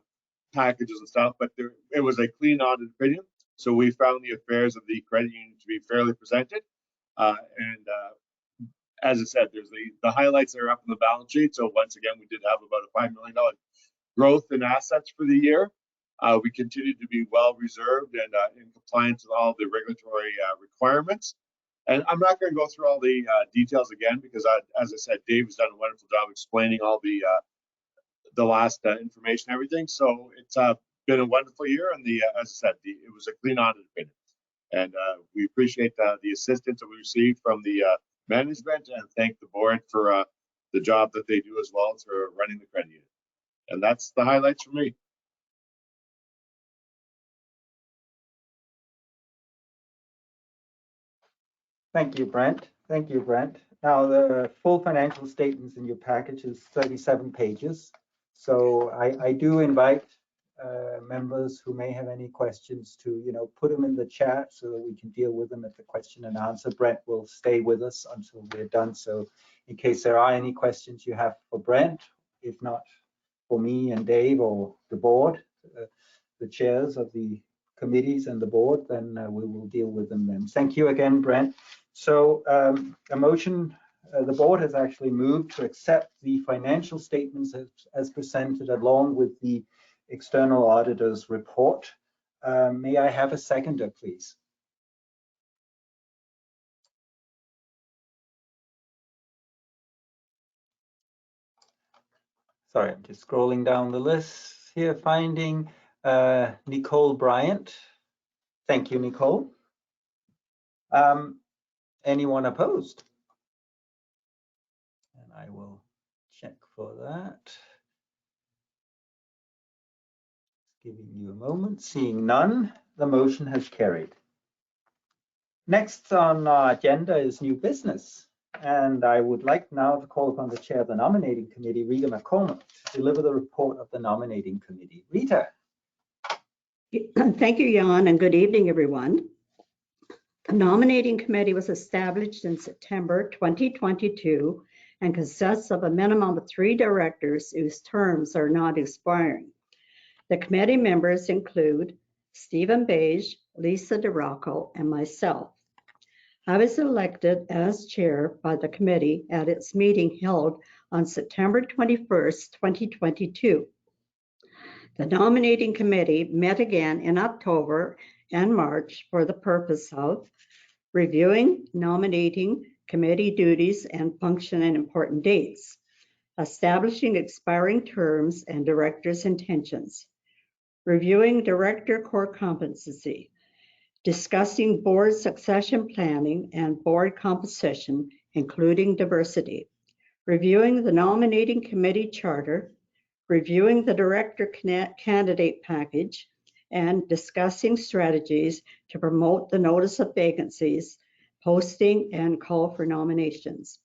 packages and stuff, but it was a clean audit opinion. So we found the affairs of the credit union to be fairly presented. As I said, there's the highlights that are up in the balance sheet. So once again, we did have about a $5 million growth in assets for the year. We continue to be well reserved and in compliance with all the regulatory requirements. And I'm not going to go through all the details again because, as I said, Dave has done a wonderful job explaining all the last information and everything. So it's been a wonderful year, and as I said, it was a clean audit opinion. And we appreciate the assistance that we received from the management, and thank the board for the job that they do as well for running the credit union. And that's the highlights for me. Thank you, Brent. Thank you, Brent. Now, the full financial statements in your package is 37 pages. So I do invite members who may have any questions to, put them in the chat so that we can deal with them at the question and answer. Brent will stay with us until we're done. So in case there are any questions you have for Brent, if not for me and Dave or the board, the chairs of the committees and the board, then we will deal with them then. Thank you again, Brent. So a motion, the board has actually moved to accept the financial statements as presented along with the external auditor's report. May I have a seconder, please? Sorry, I'm just scrolling down the list here, finding Nicole Bryant. Thank you, Nicole. Anyone opposed? And I will check for that. Giving you a moment. Seeing none, the motion has carried. Next on our agenda is new business. And I would like now to call upon the chair of the nominating committee, Rita McCormick, to deliver the report of the nominating committee. Rita. Thank you, Jan, and good evening, everyone. The nominating committee was established in September 2022 and consists of a minimum of 3 directors whose terms are not expiring. The committee members include Stephen Beige, Lisa DeRocco, and myself. I was elected as chair by the committee at its meeting held on September 21st, 2022. The nominating committee met again in October and March for the purpose of reviewing nominating committee duties and function and important dates, establishing expiring terms and directors' intentions, reviewing director core competency, discussing board succession planning and board composition, including diversity, reviewing the nominating committee charter, reviewing the director candidate package, and discussing strategies to promote the notice of vacancies, posting, and call for nominations.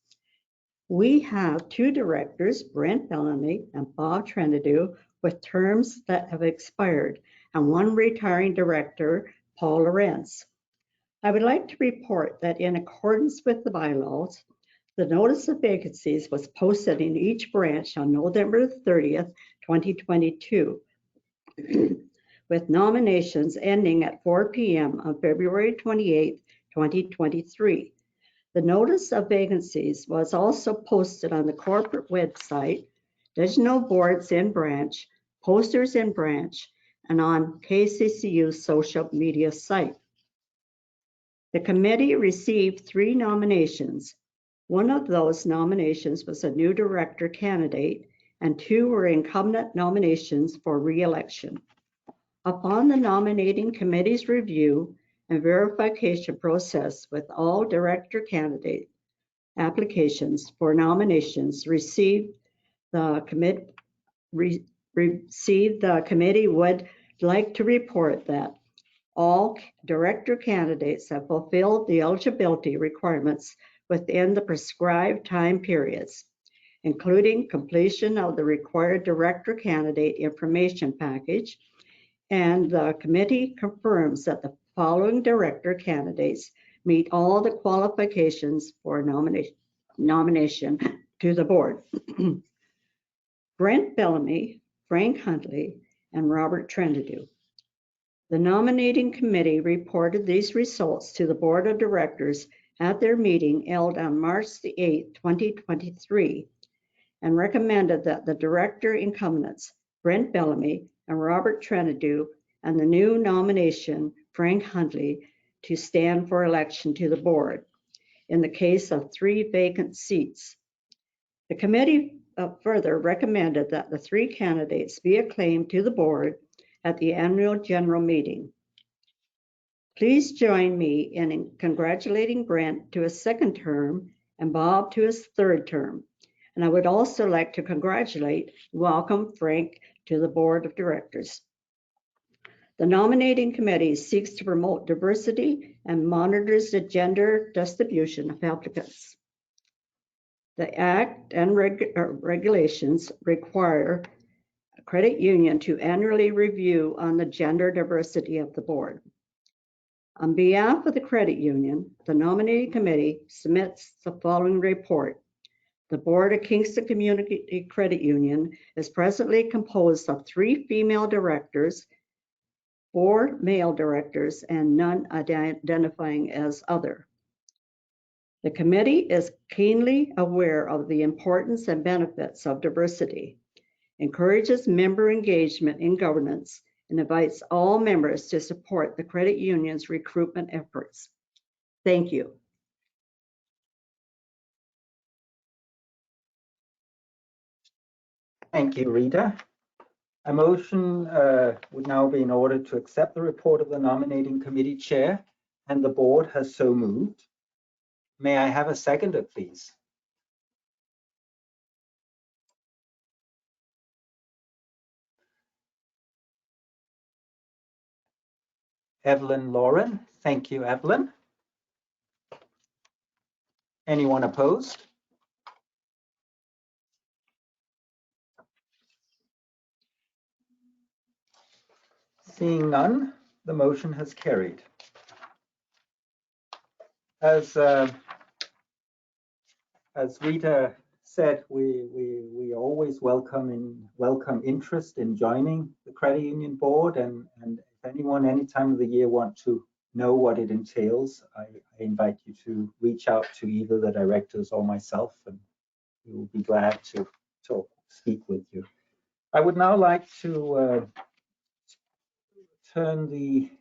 We have 2 directors, Brent Bellamy and Bob Trenadu, with terms that have expired, and 1 retiring director, Paul Lorenz. I would like to report that in accordance with the bylaws, the notice of vacancies was posted in each branch on November 30th, 2022, with nominations ending at 4 p.m. on February 28th, 2023. The notice of vacancies was also posted on the corporate website, digital boards in branch, posters in branch, and on KCCU social media site. The committee received 3 nominations. One of those nominations was a new director candidate, and 2 were incumbent nominations for re-election. Upon the nominating committee's review and verification process with all director candidate applications for nominations received, the committee would like to report that all director candidates have fulfilled the eligibility requirements within the prescribed time periods, including completion of the required director candidate information package, and the committee confirms that the following director candidates meet all the qualifications for nomination to the board. Brent Bellamy, Frank Huntley, and Robert Trenadu. The nominating committee reported these results to the board of directors at their meeting held on March the 8th, 2023, and recommended that the director incumbents, Brent Bellamy and Robert Trenadu, and the new nomination, Frank Huntley, to stand for election to the board in the case of 3 vacant seats. The committee further recommended that the 3 candidates be acclaimed to the board at the annual general meeting. Please join me in congratulating Brent to his 2nd term and Bob to his 3rd term. And I would also like to congratulate and welcome Frank to the board of directors. The nominating committee seeks to promote diversity and monitors the gender distribution of applicants. The Act and regulations require a credit union to annually review on the gender diversity of the board. On behalf of the credit union, the nominating committee submits the following report. The board of Kingston Community Credit Union is presently composed of 3 female directors, 4 male directors, and none identifying as other. The committee is keenly aware of the importance and benefits of diversity, encourages member engagement in governance, and invites all members to support the credit union's recruitment efforts. Thank you. Thank you, Rita. A motion would now be in order to accept the report of the nominating committee chair, and the board has so moved. May I have a seconder, please? Evelyn Lauren. Thank you, Evelyn. Anyone opposed? Seeing none, the motion has carried. As Rita said, we always welcome interest in joining the credit union board, and if anyone any time of the year want to know what it entails, I invite you to reach out to either the directors or myself, and we will be glad to speak with you. I would now like to turn the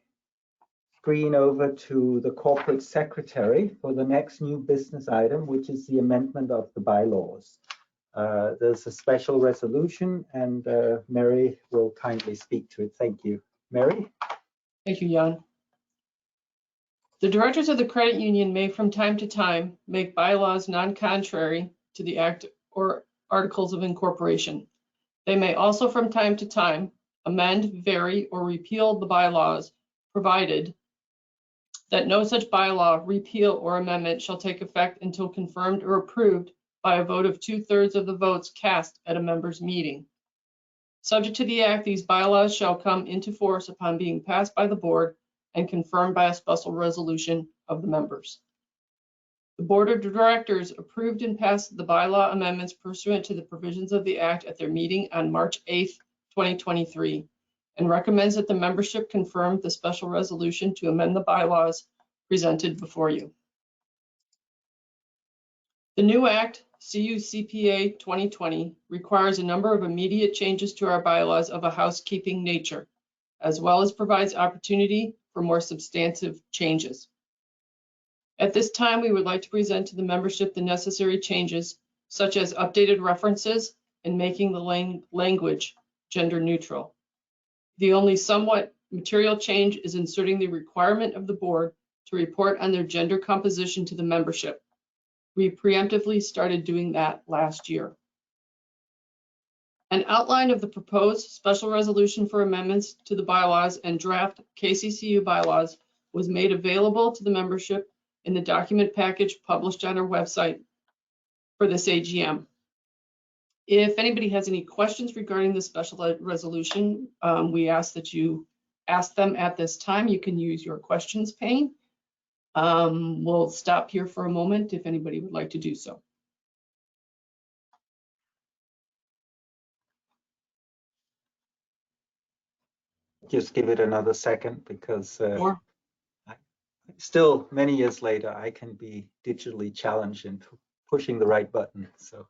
screen over to the corporate secretary for the next new business item, which is the amendment of the bylaws. There's a special resolution, and Mary will kindly speak to it. Thank you. Mary? Thank you, Jan. The directors of the credit union may from time to time make bylaws non-contrary to the act or articles of incorporation. They may also from time to time amend, vary, or repeal the bylaws, provided that no such bylaw, repeal, or amendment shall take effect until confirmed or approved by a vote of 2/3 of the votes cast at a member's meeting. Subject to the act, these bylaws shall come into force upon being passed by the board and confirmed by a special resolution of the members. The board of directors approved and passed the bylaw amendments pursuant to the provisions of the act at their meeting on March 8th, 2023, and recommends that the membership confirm the special resolution to amend the bylaws presented before you. The new act, CUCPA 2020, requires a number of immediate changes to our bylaws of a housekeeping nature, as well as provides opportunity for more substantive changes. At this time, we would like to present to the membership the necessary changes, such as updated references and making the language gender neutral. The only somewhat material change is inserting the requirement of the board to report on their gender composition to the membership. We preemptively started doing that last year. An outline of the proposed special resolution for amendments to the bylaws and draft KCCU bylaws was made available to the membership in the document package published on our website for this AGM. If anybody has any questions regarding the special resolution, we ask that you ask them at this time. You can use your questions pane. We'll stop here for a moment if anybody would like to do so. Just give it another second, because still many years later, I can be digitally challenged in pushing the right button. So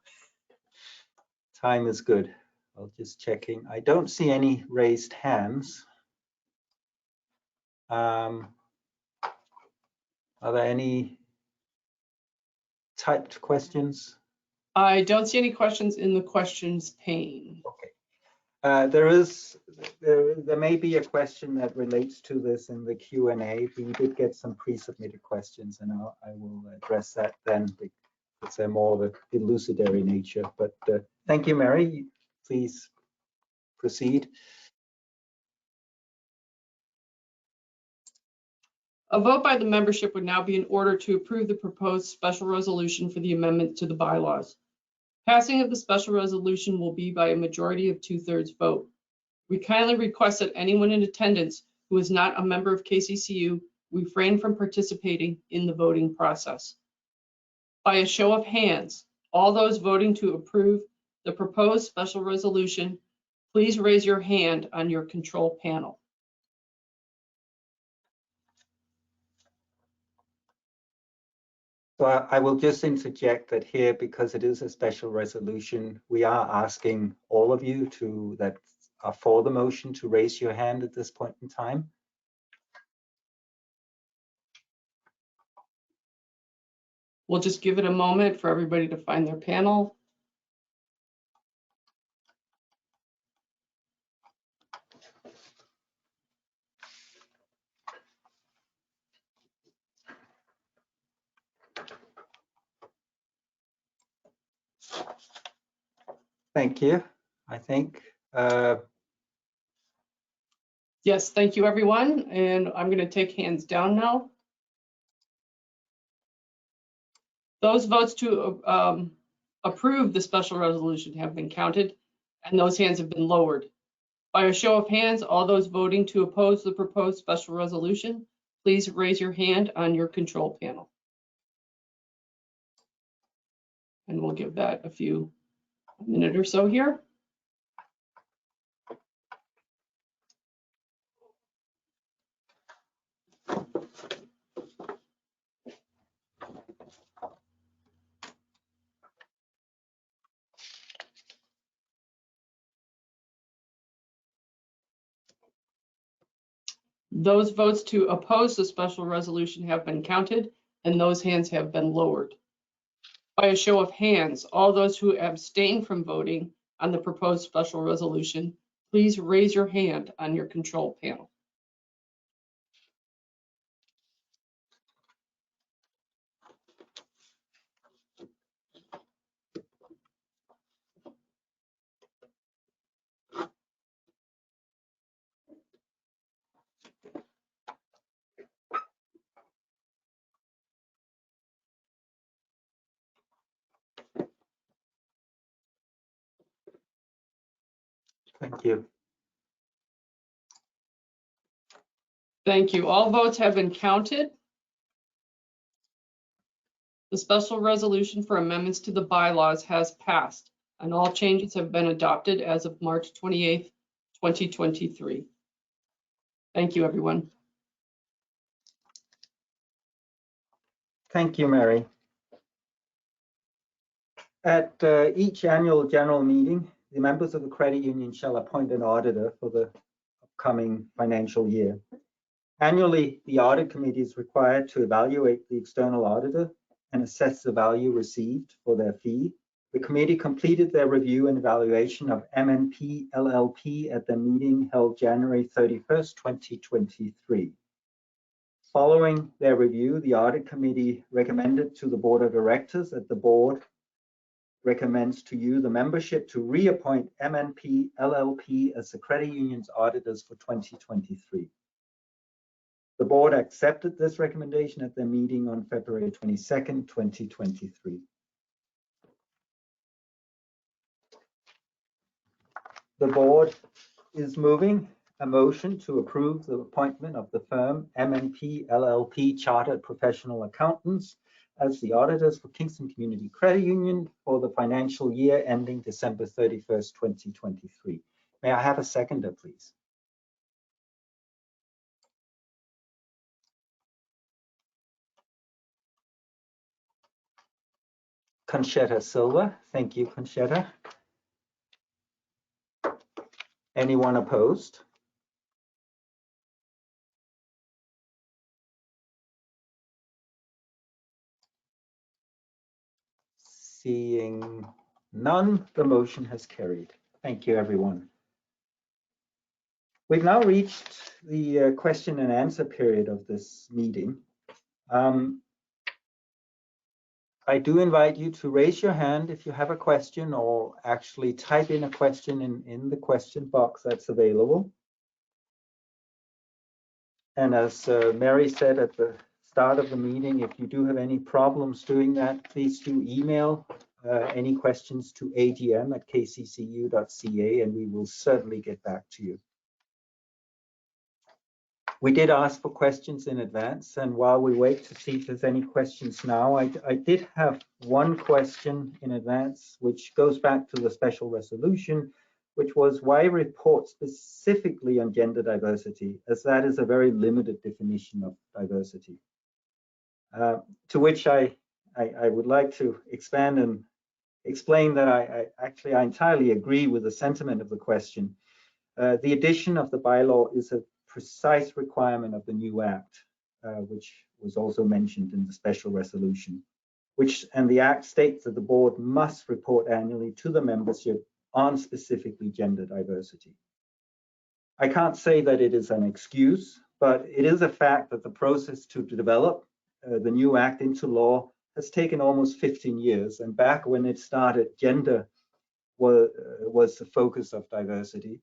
time is good. I'll just checking. I don't see any raised hands. Are there any typed questions? I don't see any questions in the questions pane. Okay. There may be a question that relates to this in the Q&A. We did get some pre-submitted questions, and I will address that then, because they're more of a elucidatory nature. But thank you, Mary. Please proceed. A vote by the membership would now be in order to approve the proposed special resolution for the amendment to the bylaws. Passing of the special resolution will be by a majority of 2/3 vote. We kindly request that anyone in attendance who is not a member of KCCU refrain from participating in the voting process. By a show of hands, all those voting to approve the proposed special resolution, please raise your hand on your control panel. So I will just interject that here, because it is a special resolution, we are asking all of you that are for the motion to raise your hand at this point in time. We'll just give it a moment for everybody to find their panel. Thank you. I think Yes, thank you, everyone. And I'm going to take hands down now. Those votes to approve the special resolution have been counted, and those hands have been lowered. By a show of hands, all those voting to oppose the proposed special resolution, please raise your hand on your control panel. And we'll give that a minute or so here. Those votes to oppose the special resolution have been counted, and those hands have been lowered. By a show of hands, all those who abstain from voting on the proposed special resolution, please raise your hand on your control panel. thank you. Thank you. All votes have been counted. The special resolution for amendments to the bylaws has passed, and all changes have been adopted as of March 28th, 2023. Thank you, everyone. Thank you, Mary. At each annual general meeting, the members of the credit union shall appoint an auditor for the upcoming financial year. Annually, the audit committee is required to evaluate the external auditor and assess the value received for their fee. The committee completed their review and evaluation of MNP LLP at the meeting held January 31st, 2023. Following their review, the audit committee recommended to the board of directors that the board recommends to you the membership to reappoint MNP LLP as the credit union's auditors for 2023. The board accepted this recommendation at their meeting on February 22nd, 2023. The board is moving a motion to approve the appointment of the firm MNP LLP Chartered Professional Accountants as the auditors for Kingston Community Credit Union for the financial year ending December 31st, 2023. May I have a seconder, please? Conchetta Silva. Thank you, Conchetta. Anyone opposed? Seeing none, the motion has carried. Thank you, everyone. We've now reached the question and answer period of this meeting. I do invite you to raise your hand if you have a question, or actually type in a question in the question box that's available. And as Mary said at the start of the meeting, if you do have any problems doing that, please do email any questions to agm@kccu.ca, and we will certainly get back to you. We did ask for questions in advance, and while we wait to see if there's any questions now, I did have one question in advance, which goes back to the special resolution, which was why report specifically on gender diversity, as that is a very limited definition of diversity. To which I I would like to expand and explain that I entirely agree with the sentiment of the question. The addition of the bylaw is a precise requirement of the new act, which was also mentioned in the special resolution, and the act states that the board must report annually to the membership on specifically gender diversity. I can't say that it is an excuse, but it is a fact that the process to develop the new act into law has taken almost 15 years. And back when it started, gender was the focus of diversity.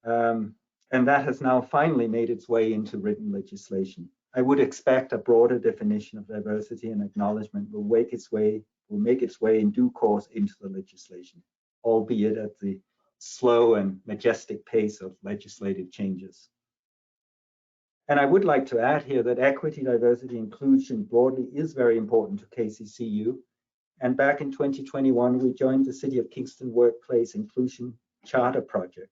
And that has now finally made its way into written legislation. I would expect a broader definition of diversity and acknowledgement will make its way in due course into the legislation, albeit at the slow and majestic pace of legislative changes. And I would like to add here that equity, diversity, inclusion broadly is very important to KCCU. And back in 2021, we joined the City of Kingston Workplace Inclusion Charter Project.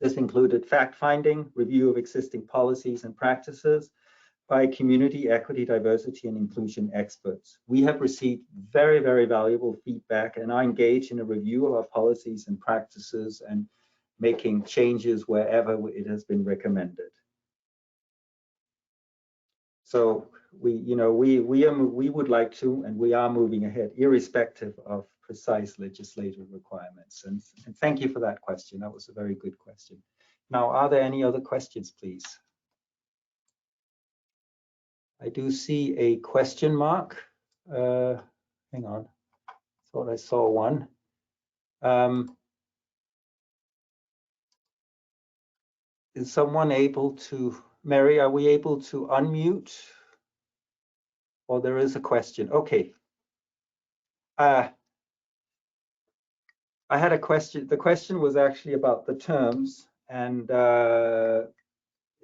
This included fact-finding, review of existing policies and practices by community, equity, diversity, and inclusion experts. We have received very, very valuable feedback and are engaged in a review of our policies and practices and making changes wherever it has been recommended. So we would like to, and we are moving ahead, irrespective of precise legislative requirements. And thank you for that question. That was a very good question. Now, are there any other questions, please? I do see a question mark. Hang on, thought I saw one. Is someone able to, Mary, are we able to unmute? Or there is a question. Okay. I had a question. The question was actually about the terms, and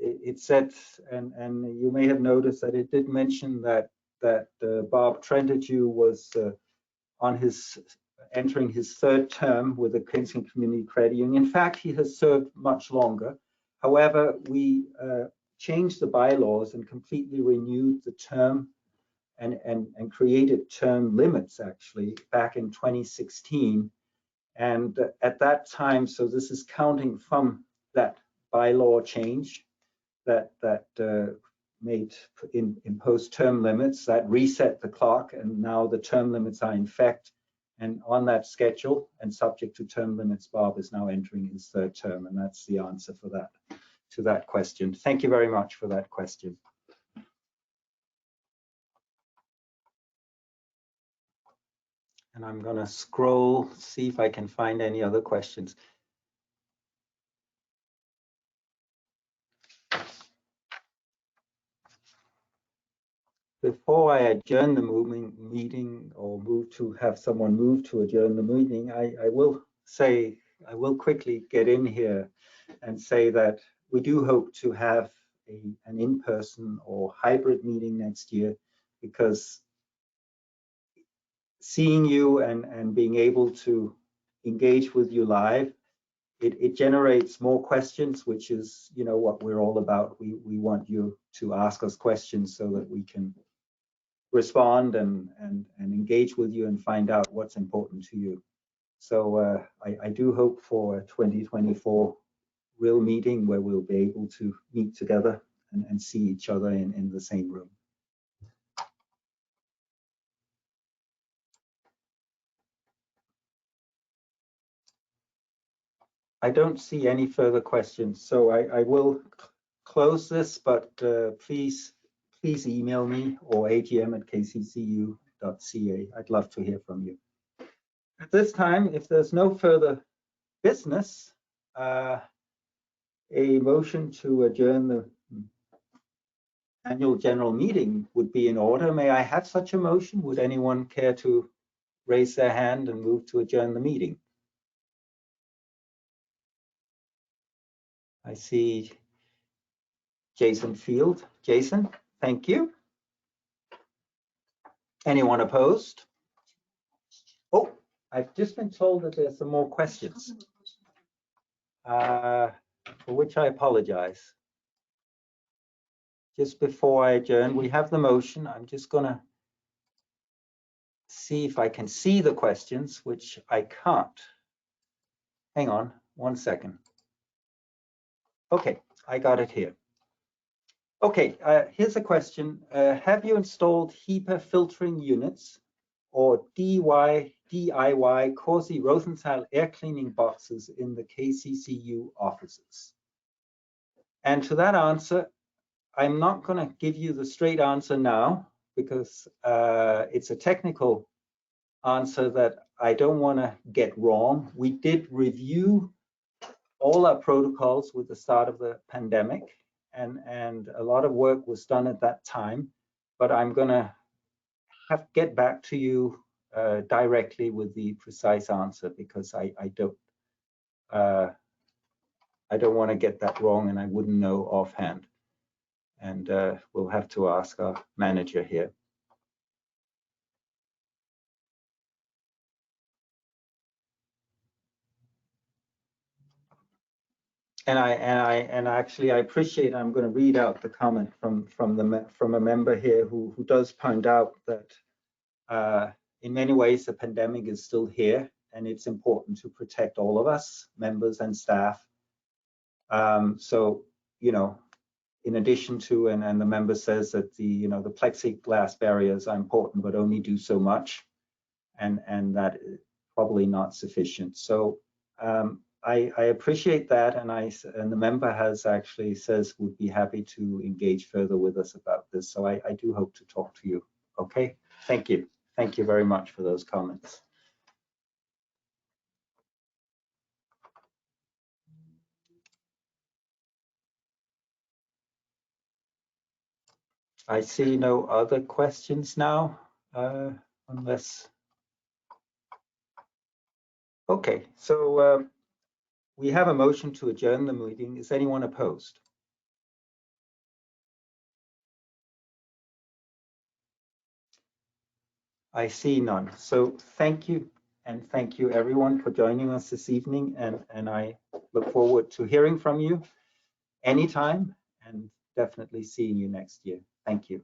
it said, and you may have noticed that it did mention that Bob Trentadew was entering his third term with the Kingston Community Credit Union. In fact, he has served much longer. However, we changed the bylaws and completely renewed the term and created term limits actually back in 2016. And at that time, so this is counting from that bylaw change that imposed term limits that reset the clock, and now the term limits are in effect. And on that schedule and subject to term limits, Bob is now entering his third term, and that's the answer for that to that question. Thank you very much for that question. And I'm going to scroll, see if I can find any other questions. Before I adjourn the meeting or move to have someone move to adjourn the meeting, I will quickly get in here and say that we do hope to have an in-person or hybrid meeting next year, because seeing you and being able to engage with you live, it generates more questions, which is, you know, what we're all about. We want you to ask us questions so that we can respond and engage with you and find out what's important to you. So I do hope for a 2024 real meeting where we'll be able to meet together and see each other in the same room. I don't see any further questions, so I will close this, but please email me or agm@kccu.ca. I'd love to hear from you. At this time, if there's no further business, a motion to adjourn the annual general meeting would be in order. May I have such a motion? Would anyone care to raise their hand and move to adjourn the meeting? I see Jason Field. Jason, thank you. Anyone opposed? Oh, I've just been told that there's some more questions, for which I apologize. Just before I adjourn, we have the motion. I'm just going to see if I can see the questions, which I can't. Hang on 1 second. Okay, I got it here. Okay, here's a question. Have you installed HEPA filtering units or DIY Corsi Rosenthal air cleaning boxes in the KCCU offices? And to that answer, I'm not going to give you the straight answer now because it's a technical answer that I don't want to get wrong. We did review all our protocols with the start of the pandemic, and a lot of work was done at that time, but I'm going to get back to you directly with the precise answer because I don't want to get that wrong and I wouldn't know offhand. And we'll have to ask our manager here. And actually I appreciate. I'm going to read out the comment from a member here who does point out that in many ways the pandemic is still here, and it's important to protect all of us, members and staff. So in addition to, and the member says that the the plexiglass barriers are important, but only do so much, and that is probably not sufficient. So I appreciate that, and the member has actually says would be happy to engage further with us about this. So I do hope to talk to you. Okay, thank you very much for those comments. I see no other questions now, unless. Okay, so we have a motion to adjourn the meeting. Is anyone opposed? I see none. So thank you, and thank you everyone for joining us this evening, and I look forward to hearing from you anytime and definitely seeing you next year. Thank you.